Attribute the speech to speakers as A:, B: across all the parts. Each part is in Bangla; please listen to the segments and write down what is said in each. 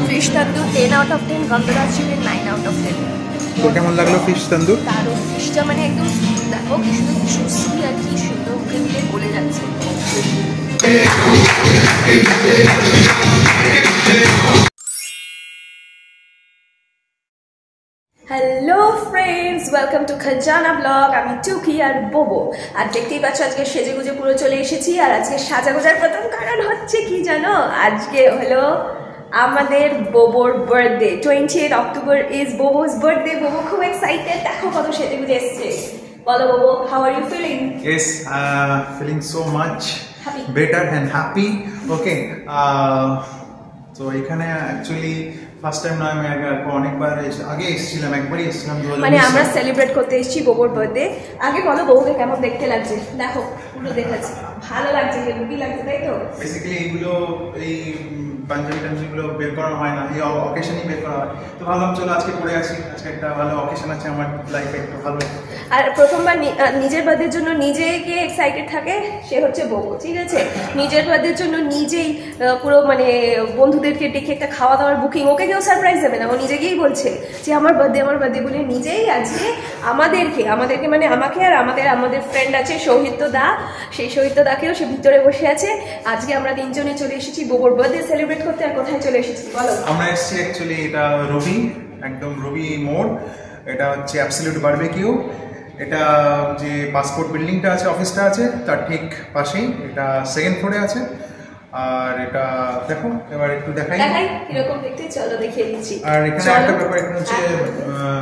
A: Fish tandoor 10 out of 10, Gondhoraj chicken 9 out of 10।
B: তো কেমন লাগলো ফিশ তন্দুর?
A: দারুণ, ফিশটা মানে একদম দেখো কি সুন্দর জুসি আর কি সুন্দর মুখে দিলে গলে যাচ্ছে। Hello friends, welcome to Khazana blog. আমি টুকি আর বোবো। আর দেখতেই পাচ্ছ আজকে সেজে গুজে পুরো চলে এসেছি। আর আজকে সাজা গোজার প্রথম কারণ হচ্ছে কি জানো, আজকে হলো আমাদের বোবোর birthday. 28 October is Bobo's birthday. Bobo খুব এক্সাইটেড, দেখো কত সেজে গুজে এসছে। বলো Bobo, how are you feeling?
B: Yes, feeling so much
A: happy,
B: better and happy. Okay, তো এখানে অ্যাকচুয়ালি ফার্স্ট টাইম নয়, আমি অনেকবার আগে এসেছিলাম, একবারই এসেছিলাম।
A: মানে আমরা সেলিব্রেট করতে এসেছি বোবোর বার্থডে। আগে বলো বোবোকে কেমন দেখতে লাগছে? দেখো পুরো দেখাচ্ছি, ভালো লাগছে, হেলদি লাগছে, তাই তো?
B: বেসিক্যালি এইগুলো এই পাঞ্জাবি টাঞ্জাবিগুলো বের করা হয় না, এই অকেশনই বের করা হয়। তো ভাবলাম চলো আজকে পরে আসি, আজকে একটা ভালো অকেশন আছে আমার লাইফে, একটু ভালো।
A: আর প্রথমবার নিজের বার্থডের জন্য নিজে গিয়ে এক্সাইটেড থাকে সে হচ্ছে বোবো, ঠিক আছে? নিজের বার্থডের জন্য নিজেই পুরো মানে বন্ধুদেরকে ডেকে একটা খাওয়া দাওয়ার বুকিং, ওকে কেউ সারপ্রাইজ দেবে না, ও নিজে গিয়েই বলছে যে আমার বার্থডে বলে নিজেই আজকে আমাদেরকে মানে আমাকে আর আমাদের ফ্রেন্ড আছে সৌহিত্য দা, সেই সৌহিত্য দাকেও সে ভিতরে বসে আছে। আজকে আমরা তিনজনে চলে এসেছি বোবোর বার্থডে সেলিব্রেট করতে। আর কোথায় চলে এসেছি বলো?
B: আমরা এসেছি অ্যাকচুয়ালি এটা রবি, একদম রবি মোড়। এটা হচ্ছে অ্যাবসলিউট বারবিকিউ। এটা যে পাসপোর্ট বিল্ডিংটা আছে, অফিসটা আছে, তার ঠিক পাশেই। এটা সেকেন্ড ফ্লোরে আছে। আর এটা দেখো, এবার একটু দেখাই
A: কিরকম দেখতে, চলো দেখিয়ে দিচ্ছি।
B: আর এখানে একটা ব্যাপার, এখানে হচ্ছে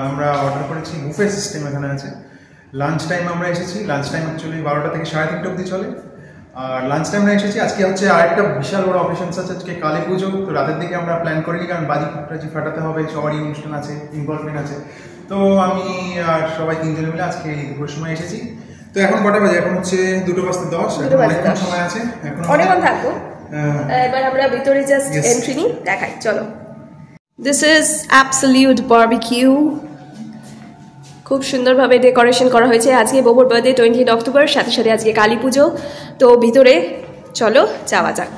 B: আমরা অর্ডার করেছি বুফে সিস্টেম এখানে আছে। লাঞ্চ টাইম আমরা এসেছি, লাঞ্চ টাইম অ্যাকচুয়ালি 12টা থেকে 3:30 অবধি চলে। আর লাঞ্চ টাইমে এসেছি। আজকে হচ্ছে আরেকটা বিশাল বড় অকেশন আছে, আজকে কালী পুজো। তো রাতের দিকে আমরা প্ল্যান করিনি, কারণ বাজি ফাটাতে হবে, সবারই অনুষ্ঠান আছে, ইনভলভমেন্ট আছে। তো আমি আর সবাই তিনজনে মিলে আজকে এই দুপুরের সময় এসেছি। তো এখন কটা বাজে? এখন হচ্ছে 2:10, অনেকক্ষণ সময় আছে, এখন
A: অনেকক্ষণ থাকবো। এবার আমরা ভিতরে জাস্ট এন্ট্রি নিই, দেখাই চলো। This is absolute barbecue. খুব সুন্দরভাবে ডেকোরেশন করা হয়েছে। আজকে বোবোর বার্থডে 28 অক্টোবর, সাথে সাথে আজকে কালী পুজো। তো ভিতরে চলো যাওয়া যাক।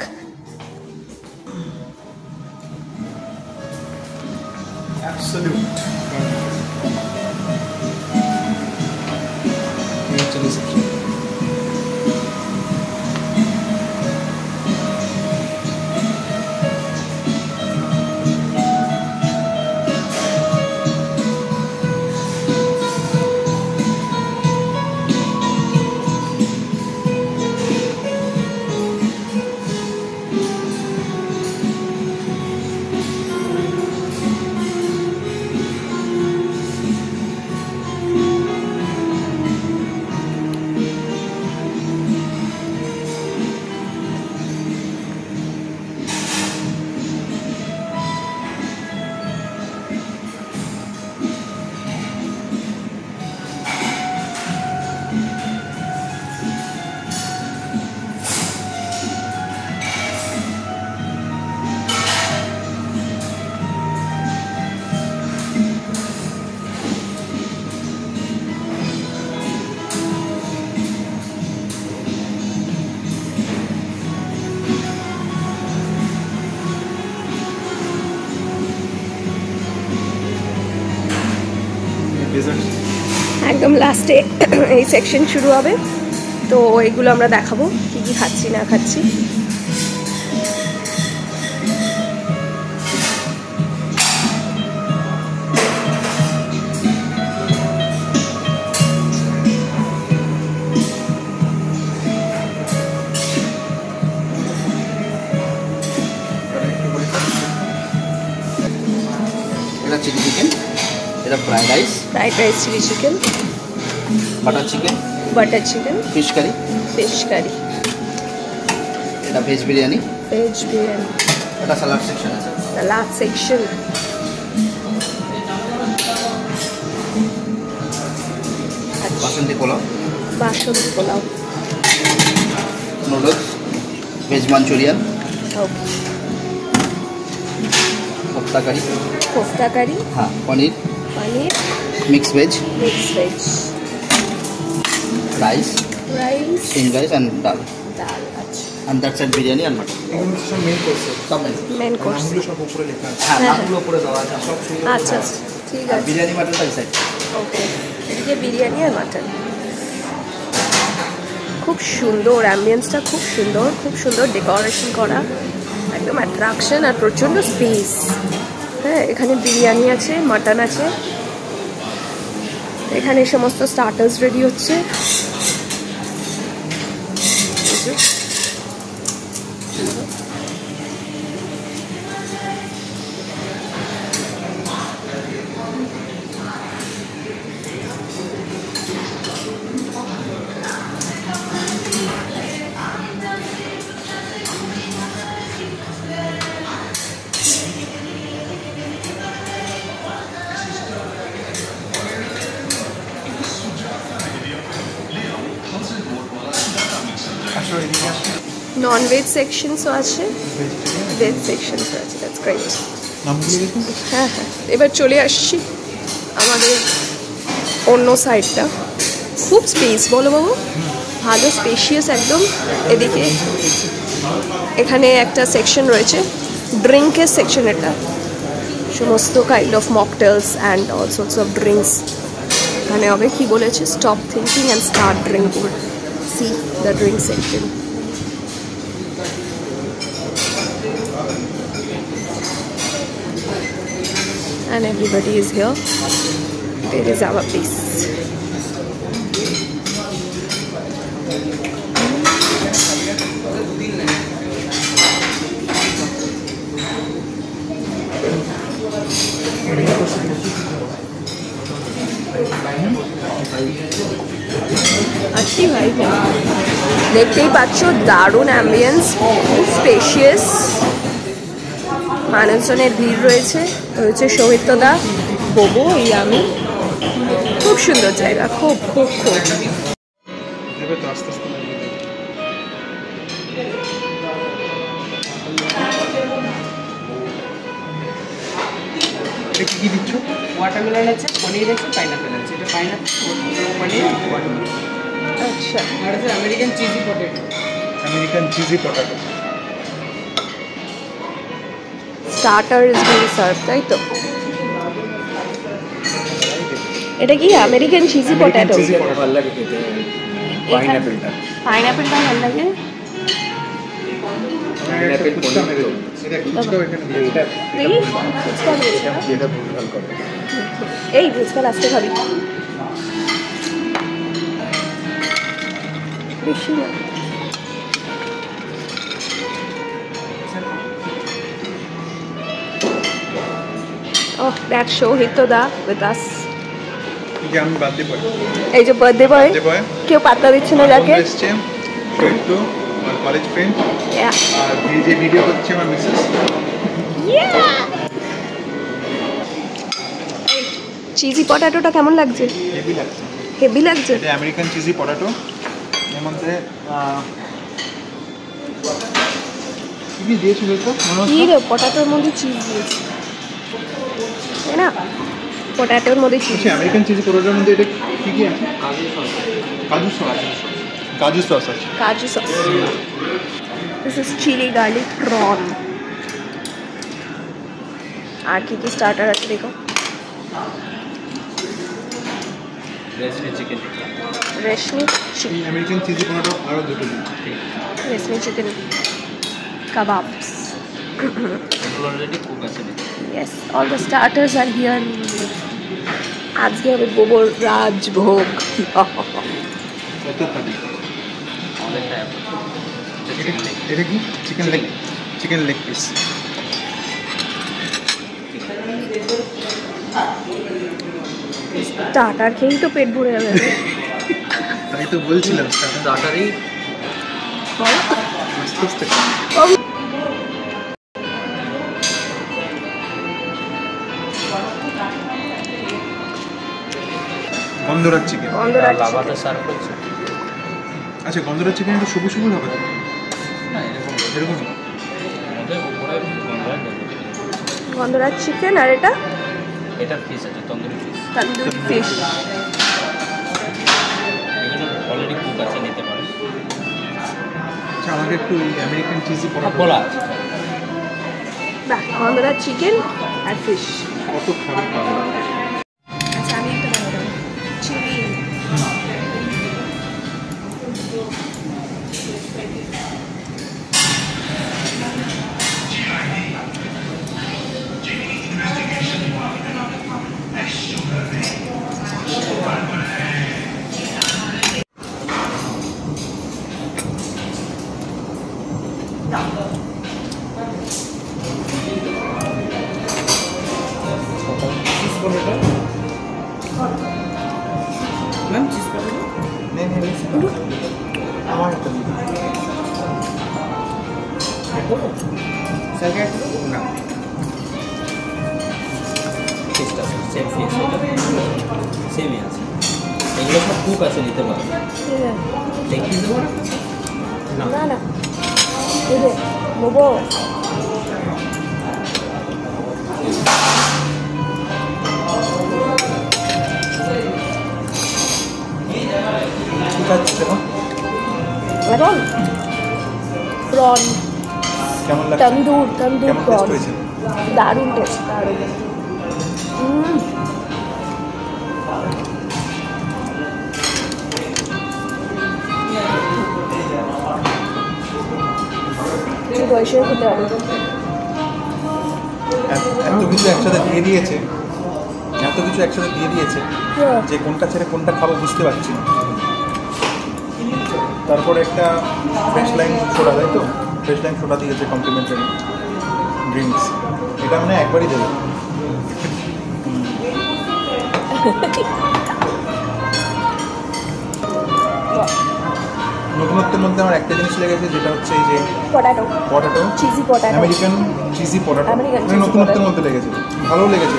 A: একদম লাস্টে এই সেকশন শুরু হবে। তো এগুলো আমরা দেখাবো কি কি খাচ্ছি না খাচ্ছি।
C: এটা চিলি চিকেন, এটা fried rice
A: chilli chicken,
C: butter chicken, fish curry, এটা ভেজ বিরিয়ানি, এটা salad section, basanti pulao, noodles, veg Manchurian, kofta curry, হ্যাঁ, paneer, mix veg, rice, steam rice and dal. and that side biryani আর মাটন।
B: এগুলো সব মেন কোর্সে,
C: সব
A: মেন কোর্স।
B: নামগুলো সব উপরে লেখা আছে।
C: হ্যাঁ, নামগুলো উপরে দেওয়া আছে সব সুন্দর।
A: আচ্ছা ঠিক আছে।
C: বিরিয়ানি মাটনটা এই সাইড।
A: ওকে, এদিকে বিরিয়ানি আর মাটন। খুব সুন্দর অ্যাম্বিয়েন্সটা, খুব সুন্দর ডেকোরেশন করা, একদম অ্যাট্রাকশন আর প্রচণ্ড স্পেস। হ্যাঁ, এখানে বিরিয়ানি আছে, মাটন আছে, এখানে সমস্ত স্টার্টার্স রেডি হচ্ছে। নন ভেজ সেকশনসও আছে, ভেজ সেকশনসও আছে। That's great.
B: নামগুলো দেখুন।
A: হ্যাঁ, এবার চলে আসছি আমাদের অন্য সাইডটা। খুব স্পেস, বলো বাবু, ভালো স্পেশিয়াস একদম। এদিকে এখানে একটা সেকশন রয়েছে, ড্রিঙ্কের সেকশন। এটা সমস্ত kind of mocktails and all swords of drinks এখানে হবে। কি বলেছে? Stop thinking and start drinking. C the drink section. And everybody is here. There is our place. अच्छी भाई है, দেখতেই পাচ্ছ দারুণ অ্যাম্বিয়েন্স, খুব স্পেশিয়াস, মানুষজনের ভিড় রয়েছে। সৌমিত্রদা, ববু, এই আমি। খুব সুন্দর জায়গা, খুব খুব খুব।
B: কি দিচ্ছ?
D: ওয়াটারমেলন আছে, পনির আছে, পাইনাপেল আছে। এটা পাইনাপেল, পনির, ওয়াটারমেলন।
A: আচ্ছা,
D: আর আছে American cheesy potato.
B: American cheesy potato.
A: Starter is being served, তাই তো? এটা কি আমেরিকান চিজি পটেটো?
C: ভালো লাগে খেতে পাইনাপেলটা।
A: পাইনাপেলটা ভালো লাগে।
C: পাইনাপেল পনির
B: এটা কুচকাও এখানে দিয়েছে।
A: দেখি, ফুচকা দিয়েছে না?
C: এটা ভুলভাল করে।
A: এই ফুচকা লাস্টে খাবি, বেশি না। Oh, that's Shohitda with us.
B: যে আমি বার্থডে বয়।
A: এই যে বার্থডে বয়,
B: বার্থডে বয়।
A: কেউ পাত্তা দিচ্ছে না যাকে।
B: এসছে তো আমার কলেজ ফ্রেন্ড।
A: Yeah.
B: আর এই যে ভিডিও করছে আমার মিসেস।
A: চিজি পটেটোটা কেমন লাগছে?
B: হেভি লাগছে।
A: হেভি লাগছে।
B: এটা আমেরিকান চিজি পটেটো। এর মধ্যে কি দিয়েছিল তো?
A: কি রে, পটেটোর মধ্যে চিজ দিয়েছে, তাই না? পটেটোর মধ্যে চিজ।
B: আচ্ছা, আমেরিকান চিজি পটেটোর মধ্যে এটা কি কি আছে? কাজু সস। কাজু সস আছে।
A: কাজু sauce. This is chilli garlic prawn. আর কি কি স্টার্টার আছে দেখো?
C: Reshmi chicken.
A: Reshmi chicken,
B: American cheesy potato আরো দুটো দিন।
A: Reshmi chicken kebabs.
C: Already cook আছে।
A: Yes, all the starters are here. আজকে হবে গোবর রাজভোগ।
B: কত খাবি?
C: অনেকটা
B: এটা কি? Chicken leg. Chicken leg piece.
A: Starter খেয়েই তো পেট ভরে যাবে।
B: তাই তো বলছিলাম
C: স্টার্টারই
B: আস্তে আস্তে। গন্ধরাজ চিকেন।
A: গন্ধরাজ
C: লাভাতে সার্ভ করছে।
B: আচ্ছা, গন্ধরাজ চিকেন একটু সবুজ সবুজ হবে
C: না এরকম
B: এরকম।
C: আমাদের উপরে গন্ধরাজ দেবে।
A: গন্ধরাজ চিকেন। আর এটা
C: এটা ফিশ আছে, তন্দুরি ফিশ।
A: তন্দুরি ফিশ।
C: এগুলো অলরেডি কুক আছে, নিতে পারে।
B: আচ্ছা, আচ্ছা আমাকে একটু আমেরিকান চিজি পরোটা
C: বলা আছে
A: বাহ, গন্ধরাজ চিকেন আর ফিশ।
B: কত খারাপ পাবো।
A: আচ্ছা আমি একটা বানাবো চিলি।
D: ম্যাম চিজ পটেটো
B: আমার একটা দিন।
D: স্যারকে না
C: টেস্ট আছে সেম ফিস সেমই আছে এগুলো সব কুক আছে নিতে পারো লেগ পিস দেবো না
A: না না এই যে মোবো
B: ঠিক আছে এখন
A: এখন প্রন
B: কেমন লাগছে?
A: তন্দুর তন্দুর
B: কেমন
A: প্রন
B: টেস্ট হয়েছে?
A: দারুণ টেস্ট দারুণ। একটু বয়সে খেতে হবে।
B: এত কিছু একসাথে দিয়ে দিয়েছে, এত কিছু একসাথে দিয়ে দিয়েছে যে কোনটা ছেড়ে কোনটা খাবো বুঝতে পারছি না। তারপরে একটা ফ্রেশ লাইম সোডা, তাই তো? ফ্রেশ লাইম সোডা দিয়েছে কমপ্লিমেন্টারি ড্রিঙ্কস। এটা মানে একবারই দেবে। নতুনত্বের মধ্যে আমার একটা জিনিস লেগেছে, যেটা হচ্ছে এই যে
A: potato
B: potato,
A: cheesy potato
B: American cheesy potato.
A: American
B: মানে
A: cheesy
B: নতুনত্বের
A: potato।
B: মধ্যে লেগেছে, ভালো লেগেছে।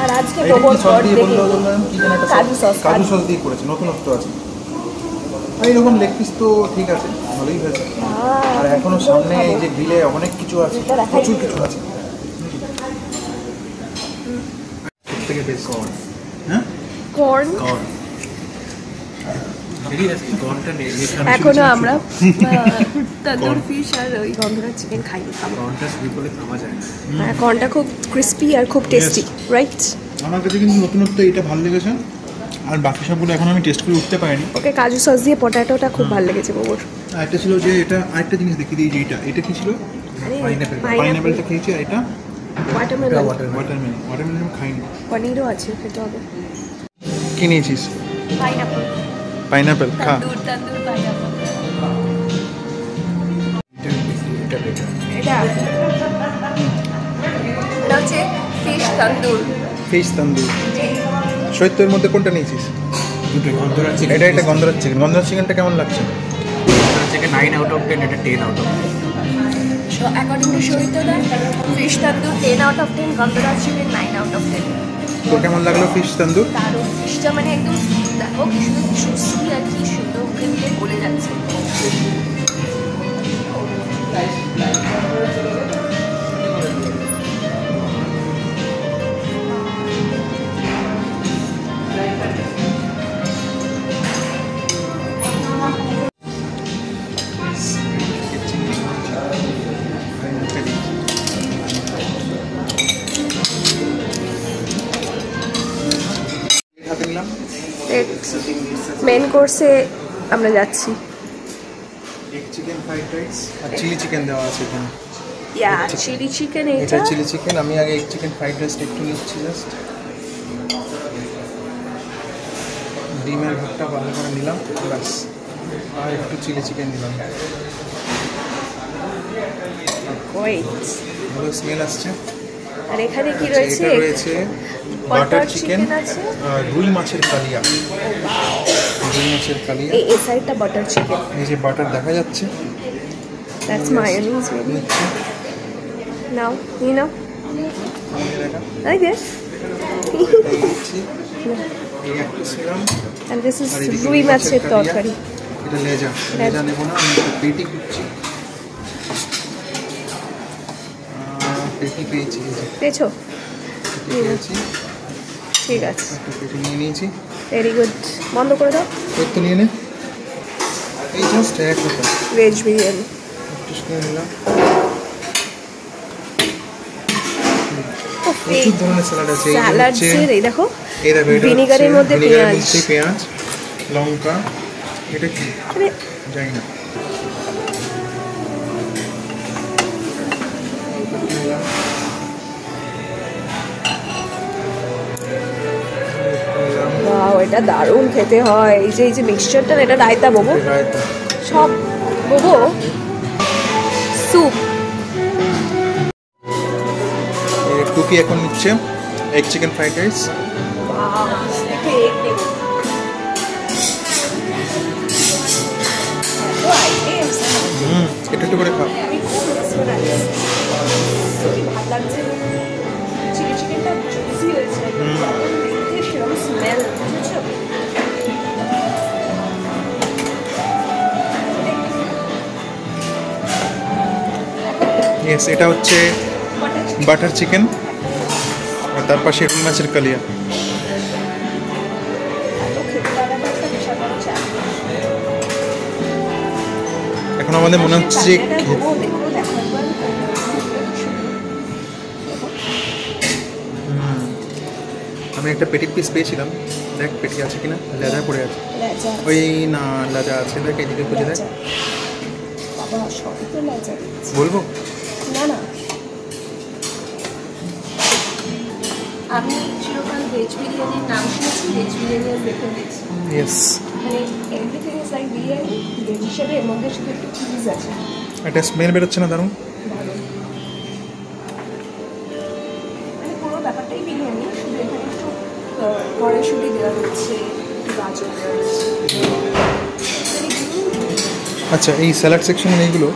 A: আর আজকে
B: এটা
A: গোবর
B: কি সস
A: পট
B: দিয়ে
A: দেখে
B: বললো বললাম, কি যেন একটা
A: কাজু সস
B: কাজু সস দিয়ে করেছে, নতুনত্ব আছে। আর এইরকম লেগ পিস তো ঠিক আছে, ভালোই হয়েছে। আর এখনো সামনে এই যে গ্রিলে অনেক কিছু আছে,
A: এটা দেখাই।
B: প্রচুর কিছু আছে। থেকে বেশ কর্ন, হ্যাঁ
A: কর্ন।
B: কর্ন কর্নটা নেই
A: এখনো আমরা তন্দুর ফিশ আর ওই গন্ধরাজ চিকেন খাইনি, খাবো।
B: কর্নটা শুরু করলে খাওয়া যায়।
A: হ্যাঁ, কর্নটা খুব ক্রিস্পি আর খুব টেস্টি, রাইট?
B: আমার কাছে কিন্তু নতুনত্ব এটা ভালো লেগেছে, আর বাকি সবগুলো এখন আমি টেস্ট করে উঠতে পারিনি।
A: ওকে কাজু সস দিয়ে পটাটোটা খুব ভালো লেগেছে গোবর।
B: আরেকটা ছিল যে এটা, আরেকটা জিনিস দেখিয়ে দিই যে এটা কি ছিল? পাইনাপেলটা খেয়েছি। আর এটা
A: ওয়াটারমেলন,
B: ওয়াটারমেলন আমি খাইনি।
A: পনিরও আছে, খেতে হবে।
B: কি নিয়েছিস?
A: পাইনাপল,
B: পাইনাপেল খা।
A: তন্দুর পাইনাপল। এটা এটা হচ্ছে ফিশ তন্দুর।
B: ফিশ তন্দুর। শৈত্যের মধ্যে কোনটা নিয়েছিস?
C: গন্ধরাজ
B: এটা গন্ধরাজ চিকেন। গন্ধরাজ চিকেনটা কেমন লাগছে?
C: চিকেন 9 আউট অফ 10, এটা 10 out of 10।
A: So according to Shohitada, fish tandoor 10 out of 10, Gondhoraj chicken 9 out of 10।
B: তোর কেমন লাগলো ফিশ তন্দুর?
A: দারুণ, ফিশটা মানে একদম দেখো কি সুন্দর জুসি আর কি সুন্দর মুখে দিলে গলে যাচ্ছে। মেন কোর্সে আমরা যাচ্ছি।
B: এগ চিকেন ফ্রাইড রাইস আর চিলি চিকেন দেওয়া আছে এখানে।
A: ইয়া চিলি চিকেন,
B: এটা
A: এটা
B: চিলি চিকেন। আমি আগে এগ চিকেন ফ্রাইড রাইসটা একটু নিচ্ছি, জাস্ট ডিমের ভাতটা ভালো করে নিলাম, ব্যাস। আর একটু চিলি চিকেন দিলাম।
A: ওয়েট।
B: ভালো স্মেল আসছে।
A: আর এখানে কি রয়েছে?
B: এটা রয়েছে বাটার চিকেন,
A: আছে,
B: রুই মাছের কালিয়া। রুই মাছের কালিয়া।
A: এই সাইডটা বাটার চিকেন।
B: এই যে বাটার দেখা যাচ্ছে,
A: দ্যাটস মায়োনিজ মেবি।
B: নিচ্ছি।
A: নাও নিয়ে নাও,
B: আমাকে দেখা
A: লাইক দিস।
B: নিচ্ছি। এই এক পিস নিলাম।
A: এন্ড দিস ইজ
B: আর এদিকে
A: রুই মাছের তরকারি।
B: এটা লেজা নেবো না, আমি একটা পেটি খুঁজছি। পেটি পেয়েছি, এই যে
A: পেয়েছো?
B: পেটি পেয়েছি।
A: ঠিক আছে,
B: একটা পেটি নিয়ে নিয়েছি।
A: Very good. বন্ধ করে দাও।
B: তোর তো নিয়ে নে। এই জাস্ট 1 টাকা
A: ভেজ বিরিয়ানি
B: একটু করে নিলাম। প্রচুর ধরনের স্যালাড আছে।
A: স্যালাডসের এই দেখো
B: এই দেখো এটা
A: ভিনেগারের মধ্যে
B: পেঁয়াজ লঙ্কা, এটা কি জানি না।
A: ওয়াও, এটা দারুণ খেতে হয়। এই যে মিক্সচারটা, এটা রায়তা বাবু,
B: রায়তা
A: সব বাবু স্যুপ।
B: টুকি এখন নিচ্ছে এগ চিকেন ফ্রাইড রাইস। একটু একটু করে খাও।
A: ভালো লাগছে, চিলি চিকেনটা জুসি হয়েছে, সেরকম স্মেল, বুঝছো?
B: ইয়েস, এটা হচ্ছে বাটার চিকেন আর তার পাশে রুই মাছের কালিয়া। এখন আমাদের মনে হচ্ছে যে আমি একটা পেটির পিস পেয়েছিলাম। দেখ পেটি আছে কিনা, লেজা পড়ে আছে। ওই না, লেজা আছে, দেখ এদিকে খুঁজে দেখ। বলবো
A: না না, আমি চিরকাল ভেজ বিরিয়ানির নাম শুনেছি, ভেজ বিরিয়ানি দেখে দিয়েছি।
B: ইয়েস,
A: মানে everything is like biryani, veg হিসেবে এর মধ্যে শুধু একটু চিজ আছে।
B: একটা স্মেল বেরোচ্ছে না দারুণ?
A: মানে পুরো ব্যাপারটাই বিরিয়ানি, শুধু এখানে একটু কড়াইশুঁটি দেওয়া হচ্ছে, একটু গাজর দেওয়া হচ্ছে।
B: আচ্ছা, এই স্যালাড সেকশনের এইগুলো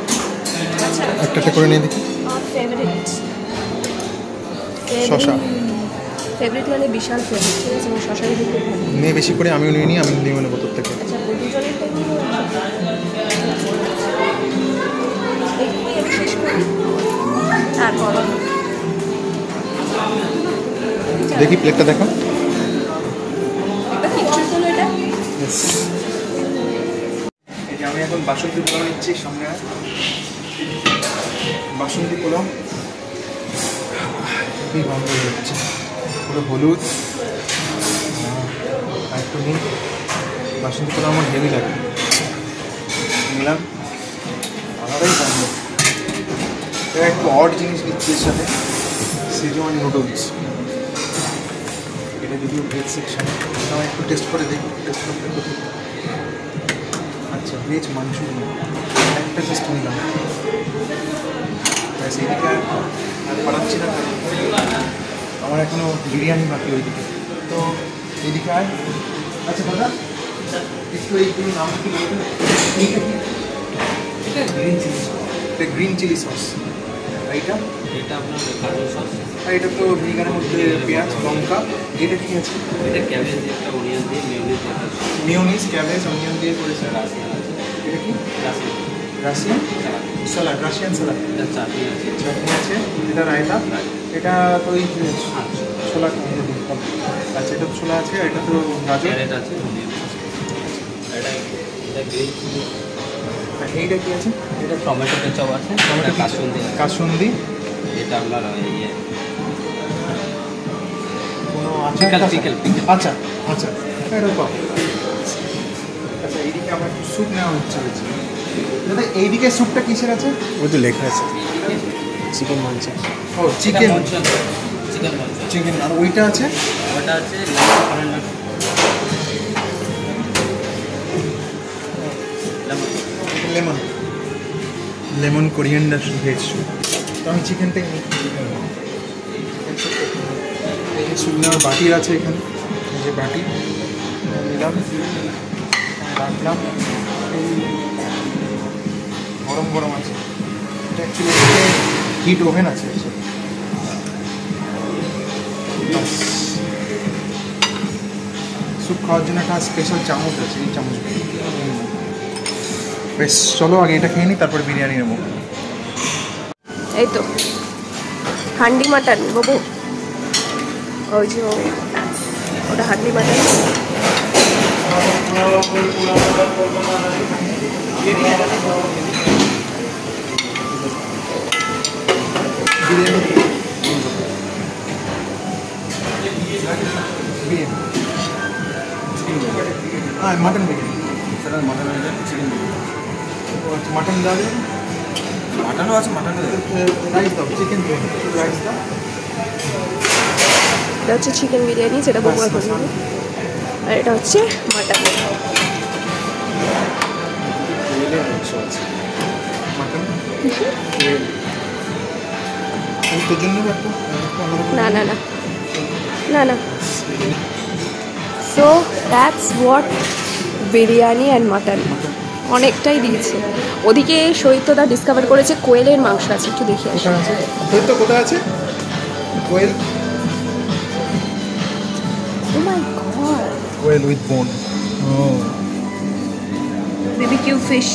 A: আচ্ছা,
B: একটা করে নিয়ে দেখি।
A: ফেভারিট
B: শসা
A: ফেভারিট মানে বিশাল ফেভারিট, ঠিক আছে? আমি শসাই দিতে ভালো।
B: নিয়ে বেশি করে আমিও নিয়ে নিই, আমি নিয়ে নেবো তোর থেকে।
A: আচ্ছা, দুজনের টাইমে এইগুলোই আমি শেষ করি। তারপর
B: দেখি প্লেটটা দেখো।
A: একটা পিকচার তোলো এটা।
B: এই যে আমি এখন বাসন্তী পোলাও নিচ্ছি, সামনে বাসন্তী পোলাও। কি গন্ধ হচ্ছে, পুরো হলুদ আর একটু নিই। বাসন্তী পোলাও আমার হেভি লাগে, নিলাম। আলাদাই গন্ধ। এটা একটু অড জিনিস নিচ্ছি এর সাথে, সিজওয়ান নুডলস। এটা যদিও ভেজ সেকশনে, আমি একটু টেস্ট করে দেখি, টেস্ট করতে দেখি। আচ্ছা, ভেজ মাঞ্চুরিয়ান একটা টেস্ট নিলাম। ব্যাস, এদিকে আর পাঠাচ্ছি না, আমার এখনও বিরিয়ানি বাকি ওইদিকে। তো এদিকে আয়। আচ্ছা দাদা, একটু এইগুলো নাম কি বলবেন? এইটা কি? এটা গ্রিন চিলি সস। এটা গ্রিন চিলি সস। এইটা
C: এটা আপনার কাজু সস,
B: আর এটা তো ভিনেগারের মধ্যে পেঁয়াজ লঙ্কা। এটা কি আছে?
C: এটা ক্যাবেজ দিয়ে, একটা অনিয়ন দিয়ে, মিউনিস দিয়ে,
B: মিউনিস, ক্যাবেজ, অনিয়ন দিয়ে করেছে।
C: রাশিয়ান আছে,
B: এটা কি?
C: Russian
B: Russian salad, Russian salad.
C: এটা চাটনি আছে,
B: চাটনি আছে, এটা রায়তা। এটা তো ওই ছোলা। আচ্ছা, এটা ছোলা আছে, আর এটা তো গাজর।
C: ক্যারেট আছে, অনিয়ন আছে। এটা গ্রিন চিলি।
B: এইটা কি আছে?
C: এটা টমেটো কেচাপ আছে, এটা কাসুন্দি আছে।
B: কাসুন্দি।
C: এটা আপনার ইয়ে
B: কোনো
C: পিকল।
B: আচ্ছা আচ্ছা, এটা পাবো। আচ্ছা, এইদিকে আমার একটু স্যুপ নেওয়া হচ্ছে। দাদা, এইদিকে স্যুপটা কিসের আছে? ওই তো লেখা আছে
C: চিকেন মঞ্চা।
B: ও চিকেন,
C: চিকেন মঞ্চা।
B: চিকেন। আর ওইটা আছে?
C: ওটা আছে
B: lemon, lemon coriander veg soup. তো আমি চিকেনটাই নিই। এই যে স্যুপ নেওয়ার বাটি আছে এখানে, এই যে বাটি নিলাম, রাখলাম। গরম গরম আছে। এটা অ্যাকচুয়ালি হিট ওভেন আছে। স্যুপ খাওয়ার জন্য একটা স্পেশাল চামচ আছে, এই চামচ। বেশ, চলো আগে এটা খেয়ে নিই, তারপর বিরিয়ানি নেবো।
A: এই তো হান্ডি মাটন বাবু, ওই যে ওটা হান্ডি মাটন।
B: हाँ मटन बिरयानी
C: সেটা মটন চিকেন
B: मटन दाल
C: মাটনও আছে, মাটনও
B: राइस दाओ चिकेन राइस दाओ
A: এটা হচ্ছে চিকেন বিরিয়ানি, যেটা বগুড়া করে, আর এটা হচ্ছে মাটন।
B: मटन তোর জন্য একটা
A: না না না না না। So that's what biryani and mutton, অনেকটাই দিয়েছে। ওদিকে শৈত্যদা ডিসকভার করেছে কোয়েলের মাংস আছে, একটু দেখি আসি।
B: কোথায় আছে তোর তো কোথায় আছে কোয়েল
A: ও মাই গড,
B: কোয়েল উইথ বোন ও
A: বিবিকিউ ফিশ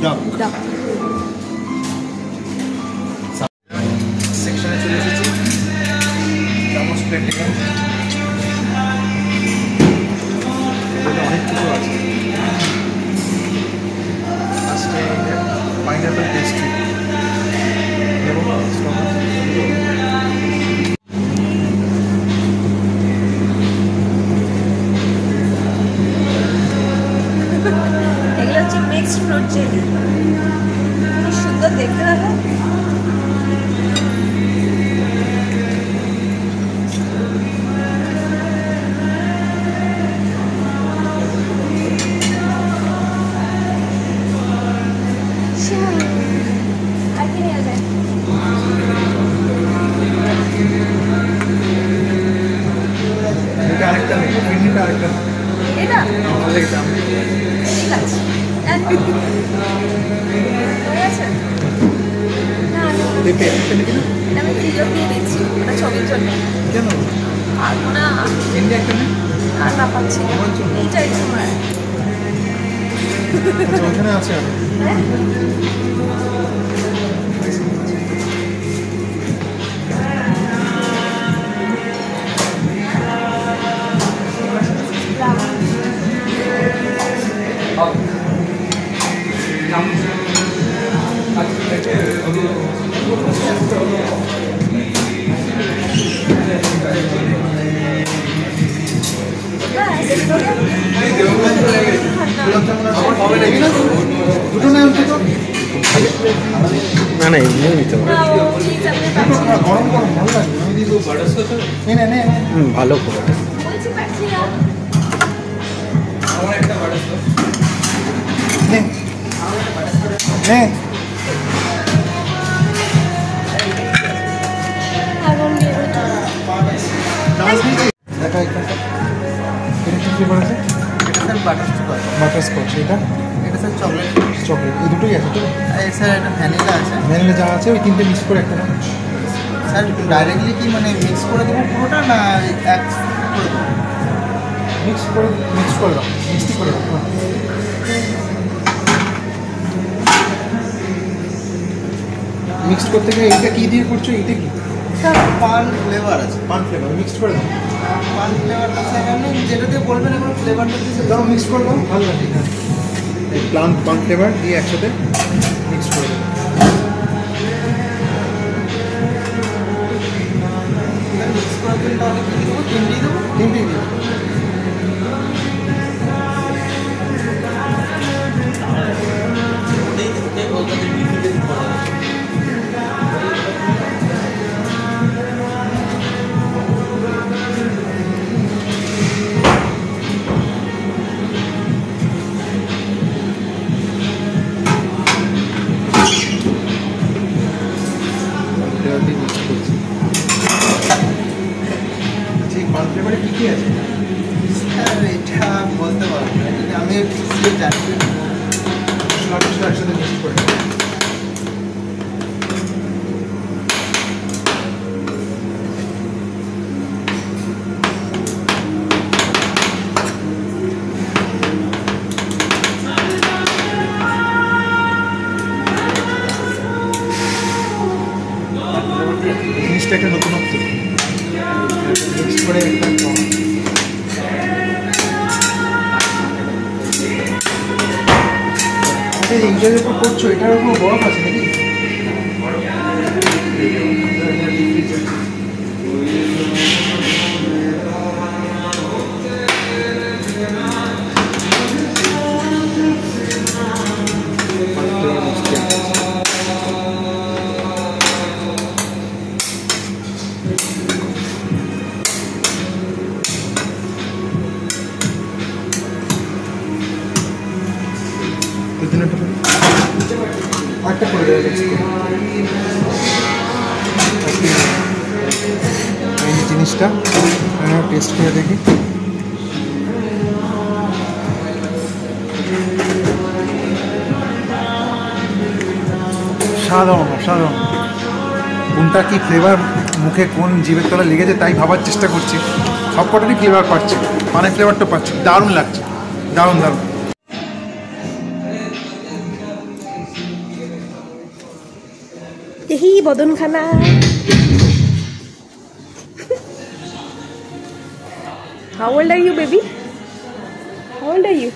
B: ডাক
A: ডাক।
B: সেকশনে চলে এসেছি চামচ প্লেট নিলাম অনেক কিছু আছে আজকে পাইনাপেল পেস্ট্রি
A: এগুলো হচ্ছে মিক্সড ফ্রুট জেলি, কি সুন্দর দেখতে দেখো। আর কি নেওয়া যায়?
B: এটা আরেকটা নেই পিন্ডিটা আরেকটা
A: এটা
B: ভালো লেগেছে আমি
A: ঠিক আছে, হয়ে আছে না,
B: এই পেস্টটা নাকি না
A: এটা আমি ফ্রিজও দিয়ে দিচ্ছি, ওটা ছবির জন্য।
B: কেন
A: আর না,
B: পিন্ডি একটা নেই
A: আর না পাচ্ছি না, এইটাই তোমার।
B: আচ্ছা ওখানে আছে আর
A: হ্যাঁ
B: দুটো নেই অন্তত
C: না না এমনিও নিতে পারো,
B: গরম গরম ভালো লাগবে আমি দিয়ে দেবো নে নে নে
C: ভালো করে।
B: নে নে দেখা এখানটা এটা কি ফ্লেভার আছে
D: এটা স্যার বাটারস্কচ,
B: বাটারস্কচ এটা
D: এটা স্যার চকলেট,
B: চকলেট এই দুটোই আছে তো
D: স্যার এটা ভ্যানিলা আছে।
B: ভ্যানিলা যা আছে ওই তিনটে মিক্স করে একটা না
D: স্যার ডাইরেক্টলি কি মানে মিক্স করে দেবো পুরোটা, না এক করে দেবো?
B: মিক্স করে দাও মিক্সি করে দাও মিক্সড করতে গিয়ে এইটা কি দিয়ে করছো এইটা কি
D: স্যার পান ফ্লেভার আছে,
B: পান ফ্লেভার মিক্সড করে দাও
D: পান ফ্লেভারটা স্যার আপনি যেটা দিয়ে বলবেন এখন ফ্লেভারটা দিয়ে
B: দাও মিক্স করে দাও ভালো লাগে হ্যাঁ এই পান ফ্লেভার দিয়ে একসাথে মিক্স করে দাও
D: মিক্স করে দিন, তাহলে কী দেবো? তিনটি দেবো।
B: তিনটেই দিও ফ্লেভার দিয়ে মিক্স করছি ঠিক পান ফ্লেভারে কী কী আছে
D: স্যার এটা বলতে পারবো না, এটা আমি ঠিক জানি না।
B: মশলা টশলা একসাথে মিক্স করে দাও জিনিসটা একটা নতুনত্ব মিক্স করে একটা এইটার উপর করছো, এটার উপর বরফ আছে নাকি? আটটা করে দেওয়া যাচ্ছে। এই জিনিসটা টেস্ট করে দেখি। সাধারণ কোনটা কি ফ্লেভার মুখে কোন জিভের তলা লেগেছে তাই ভাবার চেষ্টা করছি। সব কটারই ফ্লেভার পাচ্ছি, পানের ফ্লেভারটা পাচ্ছি, দারুণ লাগছে, দারুণ।
A: यही बदन खाना। How old are you, baby? How old are you?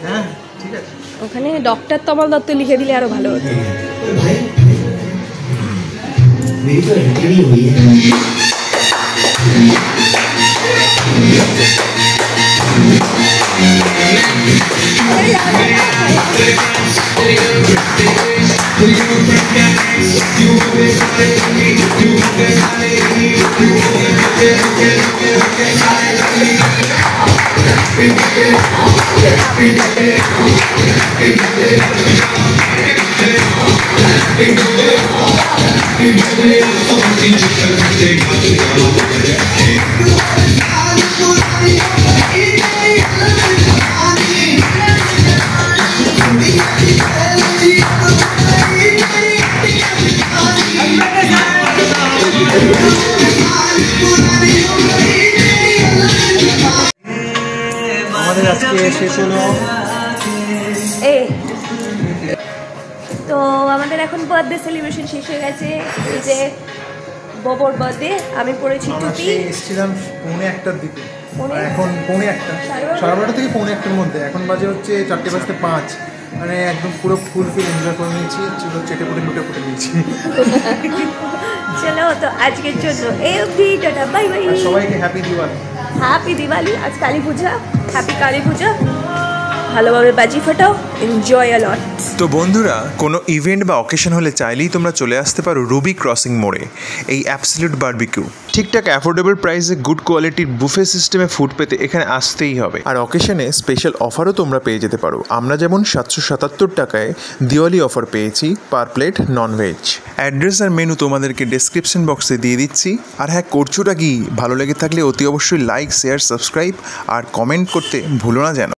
B: হ্যাঁ ঠিক আছে।
A: ওখানে ডক্টর তমাল দত্ত লিখে দিলে আরো ভালো হতো।
E: मेरी तो एंट्री हुई है।
B: আমাদের আজকে শেষ হলো।
A: তো আমাদের এখন বার্থডে সেলিব্রেশন শেষ হয়ে গেছে। এই যে ববর বার্থডে, আমি পড়েছি
B: আমরা
A: টুপি।
B: এসেছিলাম 1:45টার দিকে,
A: পৌনে?
B: এখন 1:45,
A: সাড়ে
B: 12:30 থেকে 1:45টার মধ্যে। এখন বাজে হচ্ছে 4:05, মানে একদম পুরো ফুলফিল এনজয় করে নিয়েছি, চলো চেটে পুটে লুটে পুটে নিয়েছি।
A: চলো তো আজকের জন্য এই অবধি, টাটা বাই বাই।
B: আর সবাইকে হ্যাপি দিওয়ালি।
A: হ্যাপি দিওয়ালি। আজ কালী পূজা, হ্যাপি কালী পূজা। ভালোভাবে বাজি ফাটাও, এনজয় আ লট।
F: তো বন্ধুরা, কোনো ইভেন্ট বা অকেশন হলে চাইলেই তোমরা চলে আসতে পারো রুবি ক্রসিং মোড়ে এই অ্যাবসলিউট বারবিকিউ। ঠিকঠাক অ্যাফোর্ডেবল প্রাইসে গুড কোয়ালিটির বুফে সিস্টেমে ফুড পেতে এখানে আসতেই হবে। আর অকেশনে স্পেশাল অফারও তোমরা পেয়ে যেতে পারো। আমরা যেমন 777 টাকায় দিওয়ালি অফার পেয়েছি পার প্লেট ননভেজ। অ্যাড্রেস আর মেনু তোমাদেরকে ডেসক্রিপশন বক্সে দিয়ে দিচ্ছি। আর হ্যাঁ, করছোটা কি, ভালো লেগে থাকলে অতি অবশ্যই লাইক, শেয়ার, সাবস্ক্রাইব আর কমেন্ট করতে ভুলো না যেন।